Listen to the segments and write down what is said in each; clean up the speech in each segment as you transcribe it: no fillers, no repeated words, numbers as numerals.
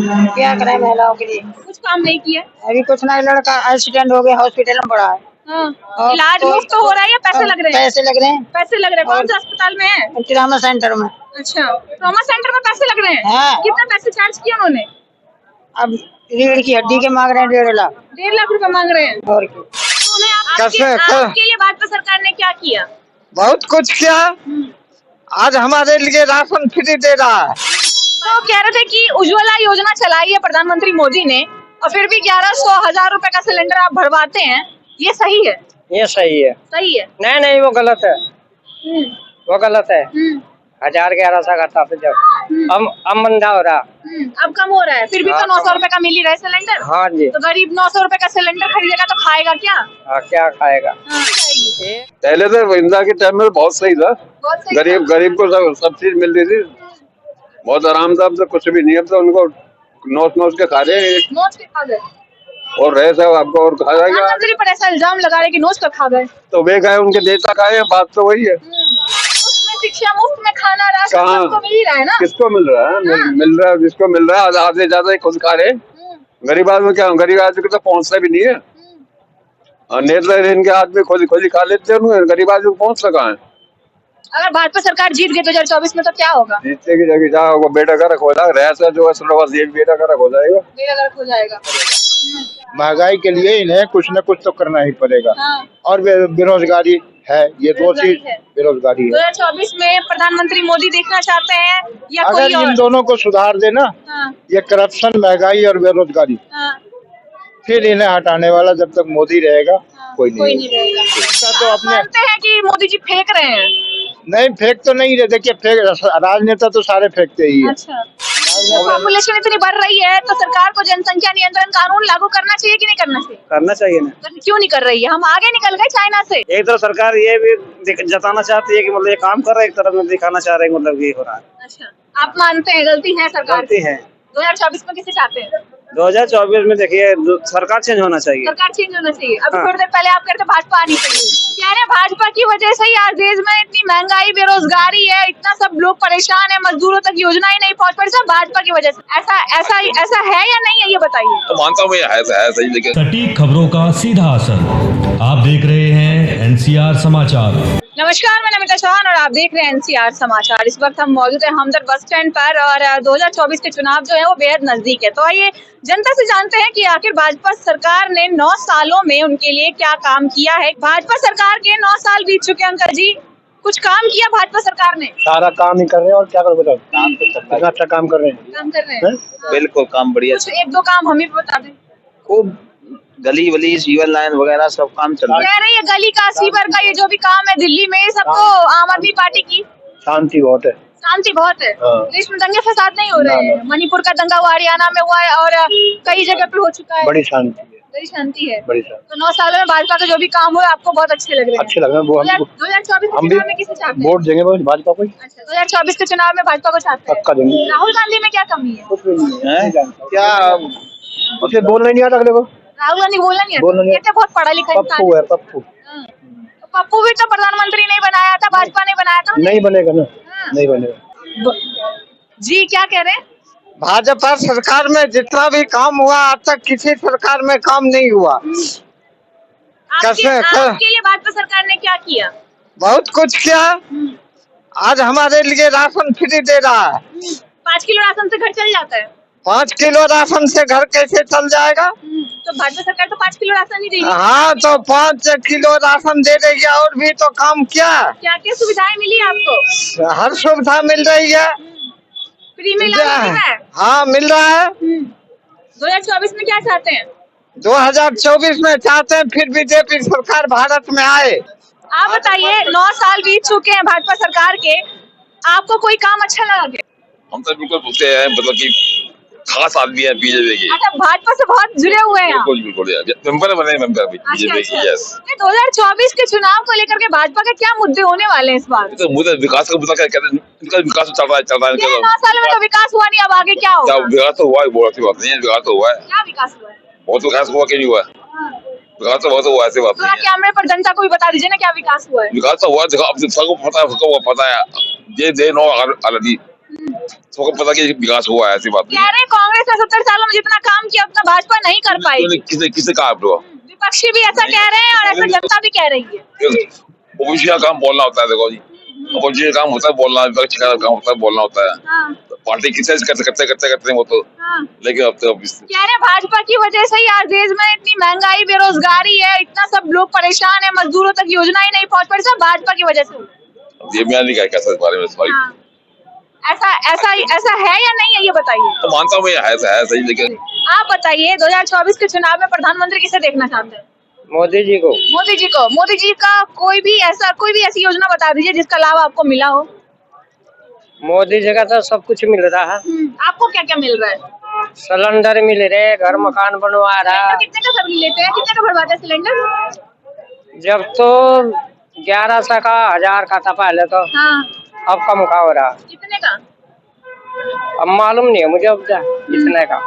क्या करें महिलाओं के लिए? कुछ काम नहीं किया। अभी कुछ नहीं, लड़का एक्सीडेंट हो गया, हॉस्पिटल में पड़ा है। हाँ। और इलाज मुफ्त हो रहा है या पैसे लग रहे हैं? पैसे लग रहे हैं। पैसे लग रहे हैं। कौन और- सा अस्पताल में है? ट्रामा सेंटर में। अच्छा, ट्रॉमा सेंटर में पैसे लग रहे हैं। हाँ। कितना पैसे चार्ज किया उन्होंने? अब रीढ़ की हड्डी के मांग रहे हैं 1.5 लाख। 1.5 लाख रुपए मांग रहे हैं। और क्या? तो उन्हें कैसे? आपके लिए भाजपा सरकार ने क्या किया? बहुत कुछ किया। आज हमारे लिए राशन फ्री दे रहा है। तो कह रहे थे कि उज्ज्वला योजना चलाई है प्रधानमंत्री मोदी ने और फिर भी 1100-1000 रुपए का सिलेंडर आप भरवाते हैं, ये सही है? ये सही है। सही है। नहीं वो गलत है। वो गलत है। 1100 का था फिर जब अब मंदा हो रहा। अब कम हो रहा है, फिर भी तो 900 रुपए का मिल ही रहा है सिलेंडर। हाँ जी। तो गरीब 900 रुपए का सिलेंडर खरीदेगा तो खाएगा क्या? हाँ, क्या खाएगा? पहले तो इंदिरा के टाइम में बहुत सही था। बहुत सही गरीब को सब चीज मिल रही थी, बहुत आराम था। अब तो कुछ भी नहीं, अब तो उनको नोच के खा रहे नोच के खा गए। और रहे सब आपको और खा जाएगा। प्रधानमंत्री पर ऐसा इल्जाम लगा रहे कि नोच कर खा गए। तो वे खाए, उनके नेता खाए, बात तो वही है। उसमें शिक्षा मुफ्त में खाना राशन कहाँ? सबको मिल ही रहा है ना। किसको मिल रहा है? मिल रहा है, जिसको मिल रहा है आधे ज्यादा ही खुद खा रहे। गरीब आदमी क्या, गरीब आदमी को तो पहुंचता भी नहीं है। और नेता इनके हाथ में खोजी खा लेते हैं, गरीब आदमी को पहुंच सका है। अगर भाजपा सरकार जीत गई 2024 में तो क्या होगा? जीतने की जगह जहाँ होगा बेटा गर्क हो जाएगा, रहता जो है बेटा गर्क हो जाएगा। मेरा घर खो जाएगा। महंगाई के लिए इन्हें कुछ न कुछ तो करना ही पड़ेगा। हाँ। और बेरोजगारी है, ये दो चीज बेरोजगारी है। 2024 में प्रधानमंत्री मोदी देखना चाहते हैं या अगर कोई और? इन दोनों को सुधार देना, हाँ। ये करप्शन, महंगाई और बेरोजगारी, हाँ। फिर इन्हें हटाने वाला जब तक मोदी रहेगा कोई नहीं रहेगा। इसका तो आप अपने मानते हैं कि मोदी जी फेंक रहे हैं? नहीं फेंक तो नहीं रहे। देखिए फेंक, राजनेता तो सारे फेंकते ही है। अच्छा। पॉपुलेशन इतनी बढ़ रही है तो सरकार को जनसंख्या नियंत्रण कानून लागू करना चाहिए कि नहीं करना चाहिए? करना चाहिए ना। तो क्यों नहीं कर रही है? हम आगे निकल गए चाइना से। एक तरफ सरकार ये भी जताना चाहती है कि मतलब ये काम कर रहा है, एक तरफ में दिखाना चाह रहे हैं मतलब ये हो रहा है। अच्छा, आप मानते हैं गलती है सरकार गलती है। 2024 में किसे चाहते हैं? 2024 में देखिए सरकार चेंज होना चाहिए। सरकार चेंज होना चाहिए। अभी हाँ। थोड़ी देर पहले आप कहते भाजपा आनी चाहिए। कह रहे भाजपा की वजह से ही आज देश में इतनी महंगाई, बेरोजगारी है, इतना सब लोग परेशान है, मजदूरों तक योजना ही नहीं पहुंच पा रही, सब भाजपा की वजह से। ऐसा है या नहीं है, ये बताइए। तो मानता हूँ है सही, लेकिन सटीक खबरों का सीधा असर। आप देख रहे हैं एनसीआर समाचार। नमस्कार, मैं नमिता चौहान और आप देख रहे हैं एनसीआर समाचार। इस वक्त हम मौजूद हैं हमदर्द बस स्टैंड पर और 2024 के चुनाव जो है वो बेहद नजदीक है। तो आइए जनता से जानते हैं कि आखिर भाजपा सरकार ने 9 सालों में उनके लिए क्या काम किया है। भाजपा सरकार के 9 साल बीत चुके हैं। अंकल जी, कुछ काम किया भाजपा सरकार ने? सारा काम ही कर रहे हैं और क्या कर बताओ, कितना अच्छा काम कर रहे हैं। काम कर रहे हैं। बिल्कुल काम बढ़िया। कुछ 1-2 काम हमें भी बता दें। खूब गली वली, सीवर लाइन वगैरह सब काम चल रहा है। कह रही है गली का, सीवर का, ये जो भी काम है दिल्ली में, ये सब तो आम आदमी पार्टी की। शांति बहुत है। शांति बहुत है। हाँ। देश में दंगे फसाद नहीं हो रहे हैं। मणिपुर का दंगा हुआ, हरियाणा में हुआ है और कई जगह पे हो चुका है। बड़ी शांति है। बड़ी शांति है। बड़ी शांति। तो 9 सालों में भाजपा का जो भी काम हुआ आपको बहुत अच्छे लग रहे हैं? अच्छे लग रहे हैं। वो 2024 के हम चुनाव में किसे चाहते हैं? वोट देंगे भाजपा को ही। अच्छा, 2024 के चुनाव में भाजपा को चाहते हैं। पक्का देंगे। राहुल गांधी में क्या कमी है? कुछ भी नहीं है। क्या उसे बोलना नहीं आता अगले को। राहुल गांधी बोलना नहीं बोलना नहीं। कहते बहुत पढ़ा लिखा इंसान पप्पू है पप्पू। तो पप्पू भी तो प्रधानमंत्री नहीं बनाया था, भाजपा ने बनाया था। नहीं बनेगा ना, नहीं बनेगा। जी क्या कह रहे हैं? भाजपा सरकार में जितना भी काम हुआ आज तक किसी सरकार में काम नहीं हुआ। आपके लिए भाजपा सरकार ने क्या किया? बहुत कुछ किया। आज हमारे लिए राशन फ्री दे रहा है। 5 किलो राशन से घर चल जाता है। 5 किलो राशन से घर कैसे चल जाएगा? तो भाजपा सरकार तो 5 किलो राशन ही देगी। हाँ, तो 5 किलो राशन दे रही है। और भी तो काम क्या क्या सुविधाएं मिली आपको? हर सुविधा मिल रही है। फ्री में इलाज मिल रहा है? हाँ मिल रहा है। 2024 में क्या चाहते हैं? 2024 में चाहते हैं फिर बीजेपी सरकार भारत में आए। आप बताइए, 9 साल बीत चुके हैं भाजपा सरकार के, आपको कोई काम अच्छा लगा क्या? हम तो बिल्कुल पूछते हैं, मतलब कि खास आदमी है बीजेपी की। अच्छा, भाजपा से बहुत जुड़े हुए हैं। बिल्कुल मेंबर बने बीजेपी की। यस। 2024 के चुनाव को लेकर के भाजपा के क्या मुद्दे होने वाले हैं इस बार? तो मुद्दा विकास का मुद्दा क्या कहते हैं, इनका विकास चल रहा है। 9 साल में तो विकास हुआ नहीं, अब आगे क्या होगा? विकास तो हुआ है, बहुत अच्छी बात नहीं है। विकास तो हुआ है। क्या विकास हुआ है? बहुत विकास हुआ, क्यों नहीं हुआ? विकास तो बहुत हुआ, ऐसी बात नहीं है। कैमरे पर जनता को भी बता दीजिए ना क्या विकास हुआ है। विकास तो हुआ, अब सबको पता है। ये दे नो ऑलरेडी सबको पता कि विकास हुआ है, ऐसी बात नहीं कह रहे हैं कांग्रेस ने 70 भाजपा नहीं कर पाई। किसे किसे कहा आप लोग? विपक्षी भी ऐसा कह रहे हैं और ऐसा जनता भी कह रही है। ओबीसी का काम बोलना होता है, देखो जी, ओबीसी का काम होता है बोलना, विपक्ष का काम होता है बोलना होता है। हाँ। पार्टी किसे करते वो तो, हाँ। लेकिन अब तो कह रहे भाजपा की वजह से ही आज देश में इतनी महंगाई, बेरोजगारी है, इतना सब लोग परेशान है, मजदूरों तक योजना ही नहीं पहुंच पा रही, सब भाजपा की वजह से। ये मैं नहीं कह सकता इस बारे में, सॉरी। हाँ। ऐसा है या नहीं है, ये बताइए। तो मानता हूँ ये है सही, लेकिन आप बताइए 2024 के चुनाव में प्रधानमंत्री किसे देखना चाहते हैं? मोदी जी को। मोदी जी को। मोदी जी का कोई भी ऐसी योजना बता दीजिए जिसका लाभ आपको मिला हो। मोदी जी का तो सब कुछ मिल रहा है। आपको क्या क्या मिल रहा है? सिलेंडर मिल रहे, घर मकान बनवा रहा। कितने का सब लेते हैं, कितने का भरवाते हैं सिलेंडर? जब तो 1100 का 1000 का था पहले तो। हाँ। अब कम का हो रहा। कितने का? अब मालूम नहीं है मुझे अब कितने का।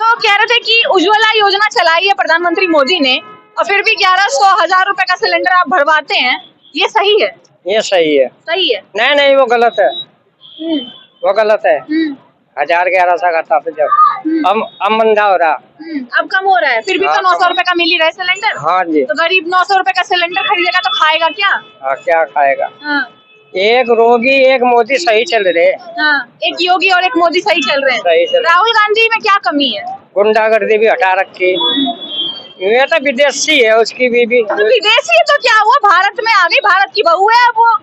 तो कह रहे थे कि उज्ज्वला योजना चलाई है प्रधानमंत्री मोदी ने और फिर भी 1100-1000 रुपए का सिलेंडर आप भरवाते हैं, ये सही है? ये सही है। सही है। नहीं वो गलत है। वो गलत है। 1000-1100 का था जब, अब मंदा हो रहा। अब कम हो रहा है, फिर भी तो 900 रुपए का मिल ही रहा है सिलेंडर। हाँ जी। तो गरीब 900 रुपए का सिलेंडर खरीदेगा तो खाएगा क्या? हाँ, क्या खाएगा? हाँ। एक रोगी एक मोदी सही चल रहे। हाँ, एक योगी और एक मोदी सही चल रहे हैं। सही चल। राहुल गांधी में क्या कमी है? गुंडागर्दी भी हटा रखी। ये तो विदेशी है, उसकी बीवी। तो विदेशी तो क्या हुआ, भारत में आ गई, भारत की बहू है वो।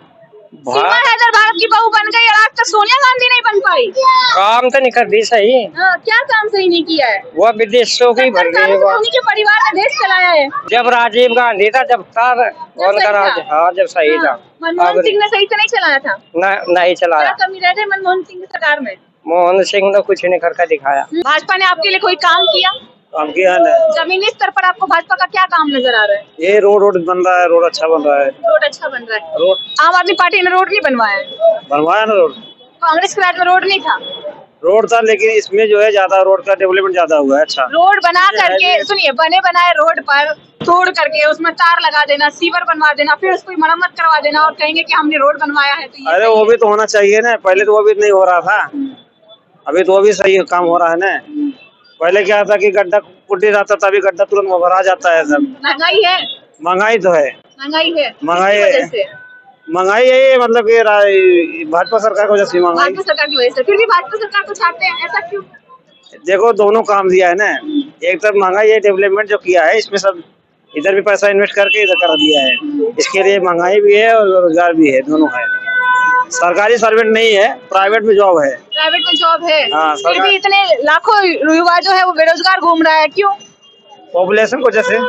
सीमा हैदर भारत की बहू बन गई और आज तक सोनिया गांधी नहीं बन पाई। काम तो नहीं कर दी सही। हाँ, क्या काम सही नहीं किया है? वो विदेशों की भर गई। उन्हीं के परिवार ने देश चलाया है। जब राजीव गांधी था जब उनका राज, हाँ जब सही था। मनमोहन सिंह ने सही से नहीं चलाया था। नहीं चलाया। क्या कमी रह गई मनमोहन सिंह की सरकार में? मोहन सिंह ने कुछ नहीं करके दिखाया। भाजपा ने आपके लिए कोई काम किया? काम किया है। जमीनी स्तर पर आपको भाजपा का क्या काम नजर आ रहा है? ये रोड बन रहा है, रोड अच्छा बन रहा है। रोड अच्छा बन रहा है। रोड आम आदमी पार्टी ने रोड नहीं बनवाया है। बनवाया ना रोड। कांग्रेस के राज में रोड नहीं था। रोड था, लेकिन इसमें जो है ज्यादा रोड का डेवलपमेंट ज्यादा हुआ है। अच्छा रोड बना करके, सुनिए, बने बनाए रोड पर तोड़ करके उसमें तार लगा देना, सीवर बनवा देना, फिर उसको मरम्मत करवा देना और कहेंगे कि हमने रोड बनवाया है। तो अरे वो भी तो होना चाहिए ना, पहले तो वो भी नहीं हो रहा था, अभी तो वो भी सही काम हो रहा है ना। पहले क्या था कि गड्ढा कुटी रहता था, अभी गड्ढा तुरंत भरा जाता है। सब महंगाई है। महंगाई तो है। महंगाई है, मतलब ये भाजपा सरकार की वजह से महंगाई। भाजपा सरकार की वजह से। फिर भी भाजपा सरकार को चाहते हैं, ऐसा क्यों? देखो दोनों काम दिया है ना, एक तरफ महंगाई है, डेवलपमेंट जो किया है इसमें सब इधर भी पैसा इन्वेस्ट करके इधर कर दिया है। इसके लिए महंगाई भी है और रोजगार भी है, दोनों है। सरकारी सर्वेंट नहीं है, प्राइवेट में जॉब है। प्राइवेट में जॉब है। हाँ, फिर भी इतने लाखों युवा जो है वो बेरोजगार घूम रहा है, क्यों? पॉपुलेशन को जैसे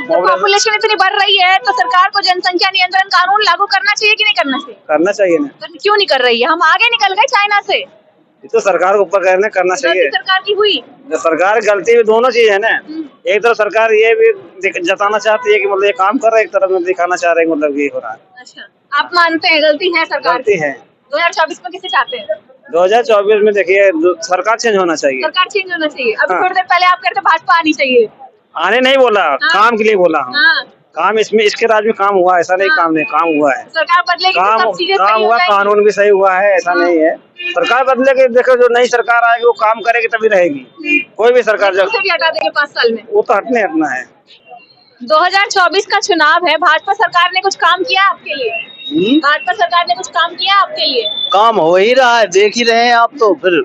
पॉपुलेशन इतनी बढ़ रही है तो सरकार को जनसंख्या नियंत्रण कानून लागू करना चाहिए कि नहीं करना चाहिए? करना चाहिए ना। क्यों नहीं कर रही है? हम आगे निकल गए चाइना से। ये तो सरकार के ऊपर करना चाहिए। सरकार की हुई। सरकार गलती भी दोनों चीज है ना। एक तरफ सरकार ये भी जताना चाहती है कि मतलब ये काम कर रहा है, एक तरफ में दिखाना चाह रहे हैं मतलब ये हो रहा है। अच्छा, आप मानते हैं गलती है सरकार? गलती है। 2024 में किसे चाहते हैं? 2024 में देखिए सरकार चेंज होना चाहिए। सरकार चेंज होना चाहिए। अभी हाँ। थोड़ी देर पहले आप कहते भाजपा आनी चाहिए। आने नहीं बोला, काम के लिए बोला हूँ। हाँ। काम इसमें इसके राज में काम हुआ, ऐसा नहीं काम नहीं, काम हुआ है। सरकार बदलेगी तो सब चीजें काम सही हो हुआ, जाएंगी। कानून भी सही हुआ है, ऐसा नहीं है। सरकार बदलेगी, देखो जो नई सरकार आएगी वो काम करेगी तभी रहेगी। कोई भी सरकार जब उसे भी हटा देंगे 5 साल में, वो तो हटना है। 2024 का चुनाव है, भाजपा सरकार ने कुछ काम किया आपके लिए? भाजपा सरकार ने कुछ काम किया आपके लिए? काम हो ही रहा है, देख ही रहे हैं आप, तो फिर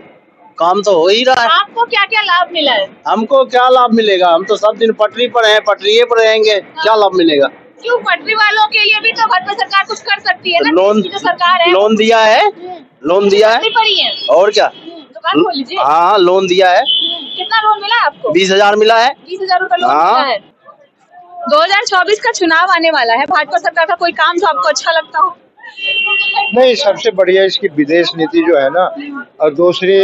काम तो हो ही रहा है। आपको क्या क्या लाभ मिला है? हमको क्या लाभ मिलेगा, हम तो सब दिन पटरी पर हैं, पटरिये पर रहेंगे, क्या लाभ मिलेगा? क्यों? पटरी वालों के लिए भी तो भाजपा सरकार कुछ कर सकती है ना। लोन जो सरकार है लोन दिया है, लोन दिया है, पड़ी है और क्या, दुकान खोल लीजिए। हाँ लोन दिया है। कितना लोन मिला है आपको? 20,000 मिला है। 20,000 रुपए लोन हाँ। मिला है। 2024 का चुनाव आने वाला है, भाजपा सरकार का कोई काम जो आपको अच्छा लगता हो? नहीं, सबसे बढ़िया इसकी विदेश नीति जो है ना, और दूसरी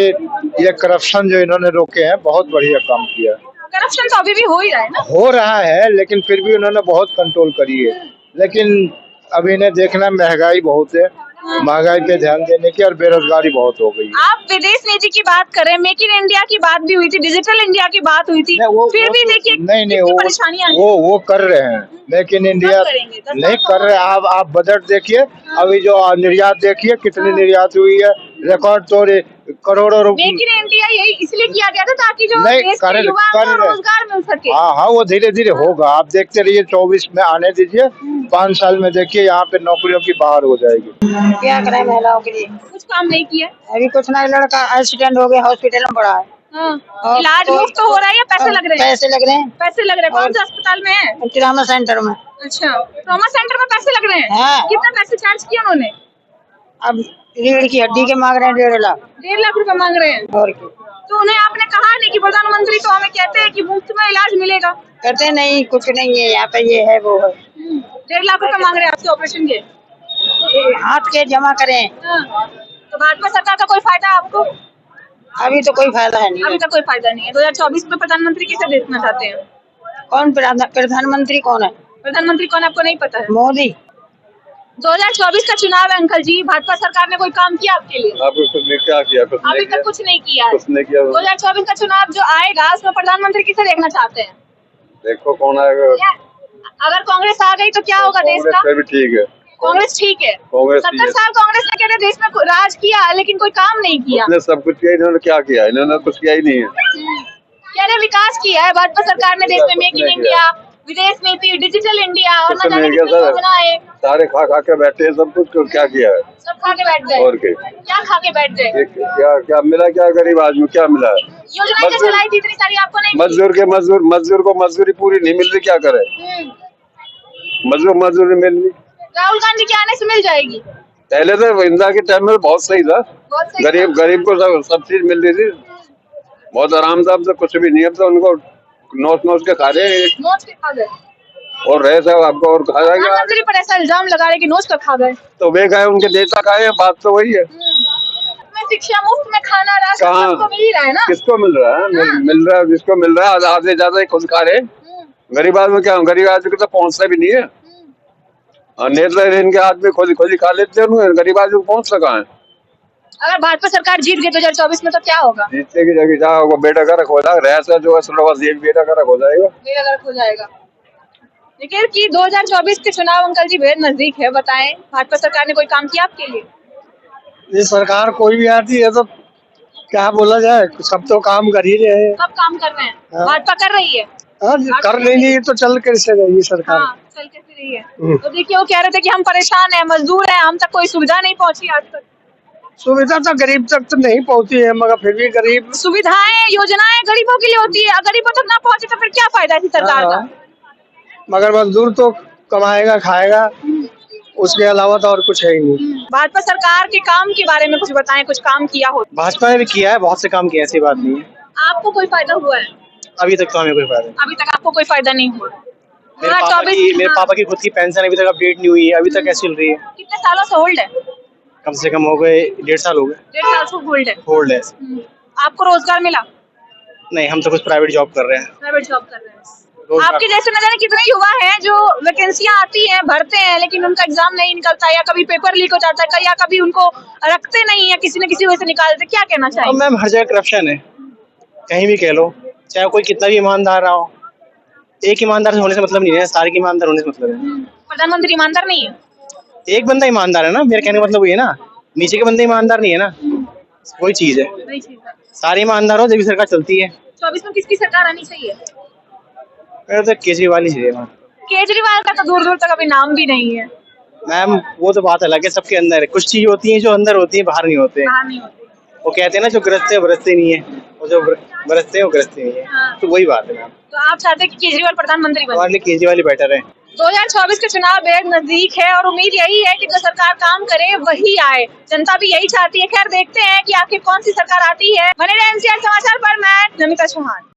ये करप्शन जो इन्होंने रोके हैं, बहुत बढ़िया काम किया। करप्शन तो अभी भी हो ही रहा है ना? हो रहा है, लेकिन फिर भी उन्होंने बहुत कंट्रोल करी है। लेकिन अब इन्हें देखना, महंगाई बहुत है, महंगाई पे ध्यान देने की, और बेरोजगारी बहुत हो गई है। आप विदेश नीति की बात करें, मेक इन इंडिया की बात भी हुई थी, डिजिटल इंडिया की बात हुई थी, फिर भी देखिए नहीं परेशानियां वो कर रहे हैं, मेक इन इंडिया नहीं कर रहे। आप बजट देखिए, अभी जो निर्यात देखिए कितनी निर्यात हुई है, रिकॉर्ड तोड़े, करोड़ों रुपए। मेक इन इंडिया यही इसलिए किया गया था ताकि जो नहीं, देश के युवा को रोजगार मिल सके। हाँ, वो धीरे धीरे होगा, आप देखते रहिए। 24 में आने दीजिए, 5 साल में देखिए यहाँ पे नौकरियों की बहार हो जाएगी। क्या करें महिलाओं के लिए? कुछ काम नहीं किया अभी कुछ नहीं, लड़का एक्सीडेंट हो गया, हॉस्पिटल में पड़ा है। हाँ। इलाज मुफ्त हो रहा है या पैसे लग रहे हैं? पैसे लग रहे हैं। पैसे लग रहे हैं। कौन से अस्पताल में है? ट्रामा सेंटर में। अच्छा, ट्रॉमा सेंटर में पैसे लग रहे हैं। हाँ। कितना पैसे चार्ज किया उन्होंने? अब रीढ़ की हड्डी के मांग रहे हैं 1.5 लाख। 1.5 लाख रुपए मांग रहे हैं। और क्या? तो उन्हें आपने कहा नहीं कि प्रधानमंत्री तो हमें कहते हैं कि मुफ्त में इलाज मिलेगा। कहते नहीं, कुछ नहीं है यहाँ पे, ये है वो है। 1.5 लाख रुपए मांग रहे हैं आपसे ऑपरेशन के। हाथ के जमा करें। हाँ। तो भाजपा सरकार का कोई फायदा आपको? अभी तो कोई फायदा है नहीं। अभी तक कोई फायदा नहीं है। 2024 में प्रधानमंत्री किसे देखना चाहते हैं? कौन प्रधानमंत्री कौन है? प्रधानमंत्री कौन आपको नहीं पता है? मोदी। 2024 का चुनाव है अंकल जी, भाजपा सरकार ने कोई काम किया आपके लिए? आपको कुछ नहीं, क्या किया? कुछ अभी तक कुछ नहीं किया है। कुछ नहीं किया। 2024 का चुनाव जो आएगा उसमें प्रधानमंत्री किसे देखना चाहते हैं? देखो कौन आएगा। अगर कांग्रेस आ गई तो क्या होगा देश का? भी ठीक है, कांग्रेस ठीक है। कांग्रेस 70 साल कांग्रेस ने कहते देश में राज किया लेकिन कोई काम नहीं किया। इसने सब कुछ किया, इन्होंने क्या किया? इन्होंने कुछ किया ही नहीं है। क्या विकास किया है भाजपा सरकार ने देश में? मेक इन इंडिया, विदेश नीति, डिजिटल इंडिया और कुछ नहीं किया सर। सारे खा खा के बैठे हैं, सब कुछ क्या किया है? सब खा के बैठ गए। और क्या खा के बैठ गए? क्या मिला? क्या गरीब आदमी क्या मिला है? योजना चलाई थी इतनी सारी, आपको नहीं? मजदूर को मजदूरी पूरी नहीं मिल रही, क्या करे? मजदूरी मिल रही। राहुल गांधी के आने से मिल जाएगी। पहले तो इंदिरा के टाइम में बहुत सही था, गरीब को सब चीज मिल रही थी, बहुत आराम था। अब तो कुछ भी नहीं, अब तो उनको नोच के खा रहे हैं। नोच के खा गए और रहे सब आपको और खा जाएगा। प्रधानमंत्री पर ऐसा इल्जाम लगा रहे कि नोच कर खा गए। तो वे खाए, उनके नेता खाए, बात तो वही है। शिक्षा मुफ्त में, खाना राशन सबको मिल रहा है ना? किसको मिल रहा है? मिल रहा है, जिसको मिल रहा है आधे ज्यादा ही खुद खा रहे। गरीब आदमी क्या, गरीब आदमी को तो पहुंचता भी नहीं है। और नेता इनके हाथ में खोजी खा लेते हैं, गरीब आदमी को पहुंच सका है। अगर भाजपा सरकार जीत गई 2024 में तो क्या होगा? जीतने की जगह क्या होगा? बेटा गर्क हो जाएगा, रहता जो है बेटा गर्क हो जाएगा। बेटा गर्क हो जाएगा। लेकिन कि 2024 के चुनाव अंकल जी बेहद नजदीक है, बताएं भाजपा सरकार ने कोई काम किया आपके लिए? ये सरकार कोई भी आती है तो क्या बोला जाए, सब तो काम कर ही रहे हैं। सब काम कर रहे हैं। भाजपा कर रही है। हाँ, कर नहीं तो चल कैसे रही सरकार? हाँ, चल कैसे रही है? तो देखिए वो कह रहे थे कि हम परेशान हैं, मजदूर हैं, हम तक कोई सुविधा नहीं पहुंची आज तक। सुविधा तो गरीब तक तो नहीं पहुंची है, मगर फिर भी गरीब सुविधाएं योजनाएं गरीबों के लिए होती है, गरीबों तक ना पहुंचे तो फिर क्या फायदा है सरकार का? मगर मजदूर तो कमाएगा खाएगा, उसके अलावा तो और कुछ है ही नहीं। भाजपा सरकार के काम के बारे में कुछ बताएं, कुछ काम किया हो? भाजपा ने भी किया है, बहुत से काम किए, ऐसी बात नहीं है। आपको कोई फायदा हुआ है? अभी तक तो हमें कोई फायदा नहीं। अभी तक आपको कोई फायदा नहीं हुआ? मेरे पापा की खुद की पेंशन अभी तक अपडेट नहीं हुई है, अभी तक कैसे चल रही है? कितने सालों से होल्ड है? कम से कम हो गए 1.5 साल हो गए। 1.5 साल से होल्ड है। आपको रोजगार मिला? नहीं, हम तो कुछ प्राइवेट जॉब कर रहे हैं। प्राइवेट जॉब कर रहे हैं। आपके जैसे न जाने कितने युवा हैं जो वैकेंसियां आती हैं भरते हैं लेकिन उनका एग्जाम नहीं निकलता, या कभी पेपर लीक हो जाता है, या कभी उनको रखते नहीं है, किसी न किसी वजह से निकालते। क्या कहना चाहिए? मैम, हर जगह करप्शन है, कहीं भी कह लो, चाहे कोई कितना भी ईमानदार रहा हो। एक ईमानदार होने से मतलब नहीं है, सारे के ईमानदार होने से मतलब है। प्रधानमंत्री ईमानदार नहीं है? एक बंदा ईमानदार है ना, मेरे कहने का मतलब ये ना, नीचे के बंदे ईमानदार नहीं है ना, वही चीज है। सारे ईमानदार हो जब सरकार चलती है। 24 में किसकी सरकार आनी चाहिए? तो केजरीवाल ही चाहिए। केजरीवाल का तो दूर दूर तक अभी नाम भी नहीं है। मैम, वो तो बात अलग है, सबके अंदर है। कुछ चीज होती है जो अंदर होती है, बाहर नहीं होते। वो कहते हैं ना, जो गरजते हैं बरसते नहीं है, और जो बरसते हैं वो गरजते नहीं है। हाँ। तो वही बात है मैम। तो आप चाहते हैं कि केजरीवाल प्रधानमंत्री बने? हमारे लिए केजरीवाल ही बेटर है। 2024 के चुनाव बेहद नजदीक है और उम्मीद यही है कि जो सरकार काम करे वही आए। जनता भी यही चाहती है। खैर देखते हैं कि आखिर कौन सी सरकार आती है। बने रहे एनसीआर समाचार पर, मैं नमिता चौहान।